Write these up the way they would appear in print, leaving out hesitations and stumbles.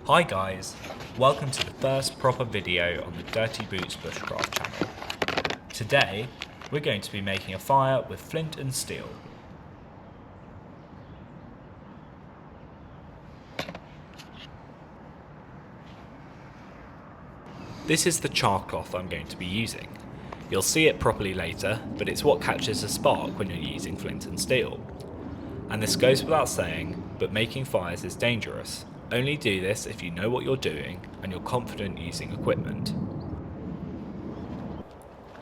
Hi guys, welcome to the first proper video on the Dirty Boots Bushcraft channel. Today, we're going to be making a fire with flint and steel. This is the char cloth I'm going to be using. You'll see it properly later, but it's what catches a spark when you're using flint and steel. And this goes without saying, but making fires is dangerous. Only do this if you know what you're doing and you're confident using equipment.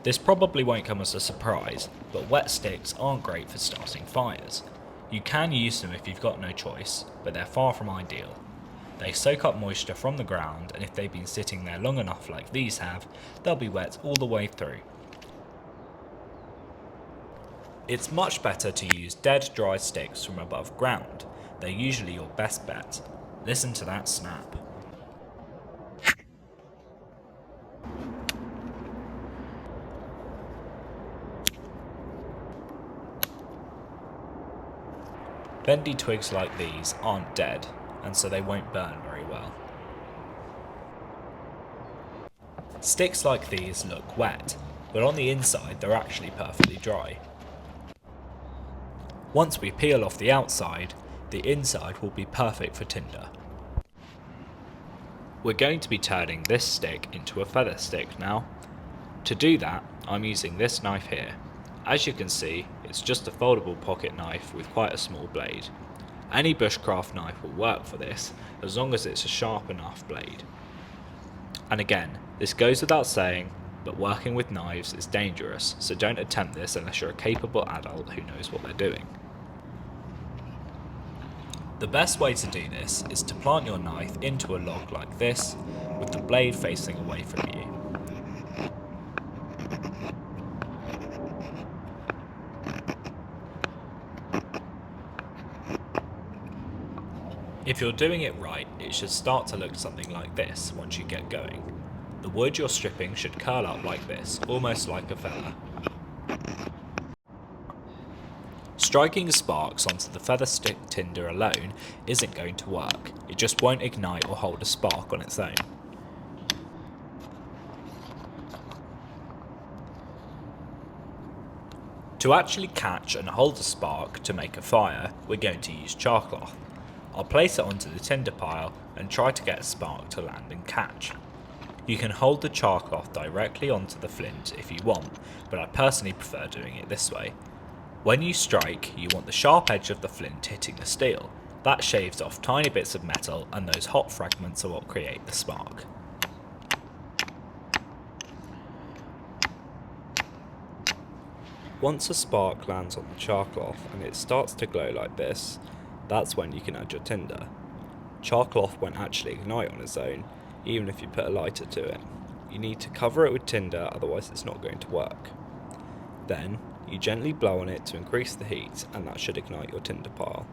This probably won't come as a surprise, but wet sticks aren't great for starting fires. You can use them if you've got no choice, but they're far from ideal. They soak up moisture from the ground, and if they've been sitting there long enough like these have, they'll be wet all the way through. It's much better to use dead dry sticks from above ground. They're usually your best bet. Listen to that snap. Bendy twigs like these aren't dead, and so they won't burn very well. Sticks like these look wet, but on the inside they're actually perfectly dry. Once we peel off the outside, the inside will be perfect for tinder. We're going to be turning this stick into a feather stick now. To do that, I'm using this knife here. As you can see, it's just a foldable pocket knife with quite a small blade. Any bushcraft knife will work for this, as long as it's a sharp enough blade. And again, this goes without saying, but working with knives is dangerous, so don't attempt this unless you're a capable adult who knows what they're doing. The best way to do this is to plant your knife into a log like this, with the blade facing away from you. If you're doing it right, it should start to look something like this once you get going. The wood you're stripping should curl up like this, almost like a feather. Striking sparks onto the feather stick tinder alone isn't going to work. It just won't ignite or hold a spark on its own. To actually catch and hold a spark to make a fire, we're going to use char cloth. I'll place it onto the tinder pile and try to get a spark to land and catch. You can hold the char cloth directly onto the flint if you want, but I personally prefer doing it this way. When you strike, you want the sharp edge of the flint hitting the steel. That shaves off tiny bits of metal, and those hot fragments are what create the spark. Once a spark lands on the char cloth and it starts to glow like this, that's when you can add your tinder. Char cloth won't actually ignite on its own, even if you put a lighter to it. You need to cover it with tinder, otherwise it's not going to work. Then, you gently blow on it to increase the heat, and that should ignite your tinder pile.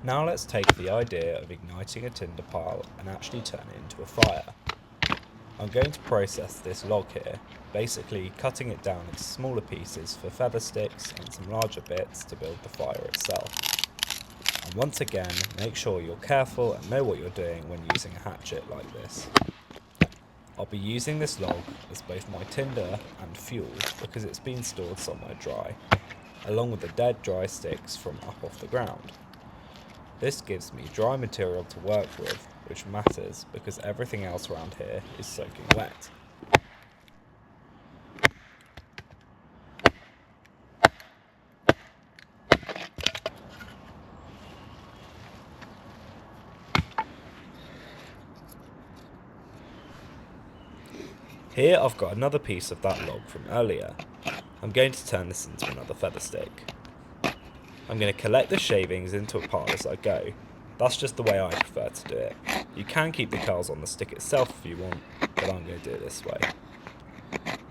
Now let's take the idea of igniting a tinder pile and actually turn it into a fire. I'm going to process this log here, basically cutting it down into smaller pieces for feather sticks and some larger bits to build the fire itself. And once again, make sure you're careful and know what you're doing when using a hatchet like this. I'll be using this log as both my tinder and fuel because it's been stored somewhere dry, along with the dead dry sticks from up off the ground. This gives me dry material to work with, which matters because everything else around here is soaking wet. Here I've got another piece of that log from earlier. I'm going to turn this into another feather stick. I'm going to collect the shavings into a pile as I go. That's just the way I prefer to do it. You can keep the curls on the stick itself if you want, but I'm going to do it this way.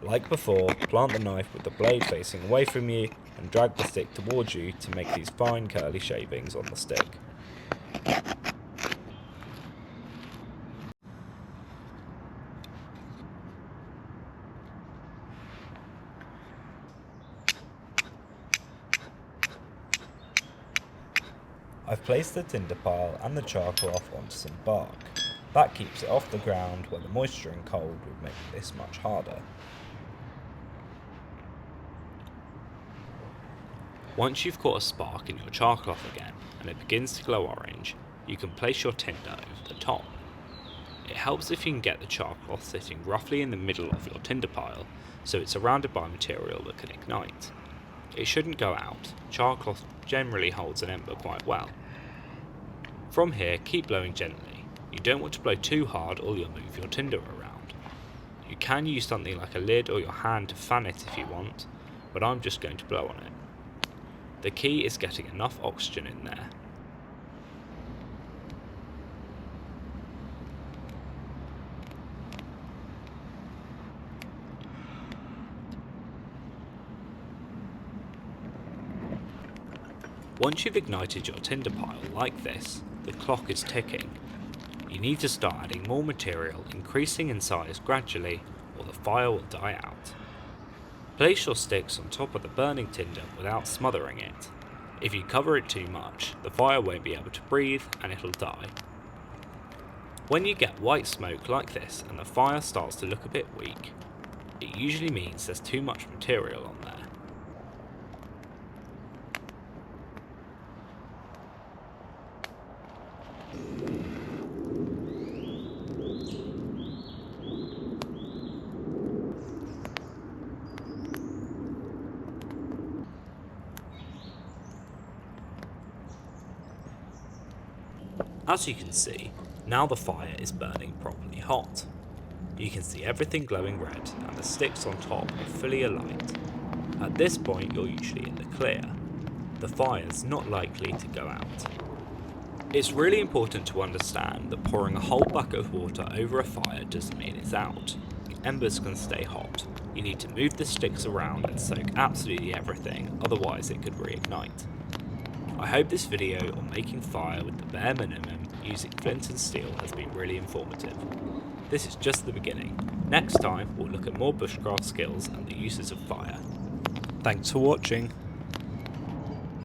Like before, plant the knife with the blade facing away from you and drag the stick towards you to make these fine curly shavings on the stick. I've placed the tinder pile and the charcloth onto some bark. That keeps it off the ground where the moisture and cold would make this much harder. Once you've caught a spark in your charcloth again and it begins to glow orange, you can place your tinder over the top. It helps if you can get the charcloth sitting roughly in the middle of your tinder pile, so it's surrounded by material that can ignite. It shouldn't go out. Charcloth generally holds an ember quite well. From here, keep blowing gently. You don't want to blow too hard or you'll move your tinder around. You can use something like a lid or your hand to fan it if you want, but I'm just going to blow on it. The key is getting enough oxygen in there. Once you've ignited your tinder pile like this, the clock is ticking. You need to start adding more material, increasing in size gradually, or the fire will die out. Place your sticks on top of the burning tinder without smothering it. If you cover it too much, the fire won't be able to breathe and it'll die. When you get white smoke like this and the fire starts to look a bit weak, it usually means there's too much material on there. As you can see, now the fire is burning properly hot. You can see everything glowing red and the sticks on top are fully alight. At this point you're usually in the clear. The fire's not likely to go out. It's really important to understand that pouring a whole bucket of water over a fire doesn't mean it's out. The embers can stay hot. You need to move the sticks around and soak absolutely everything, otherwise it could reignite. I hope this video on making fire with the bare minimum using flint and steel has been really informative. This is just the beginning. Next time we'll look at more bushcraft skills and the uses of fire. Thanks for watching.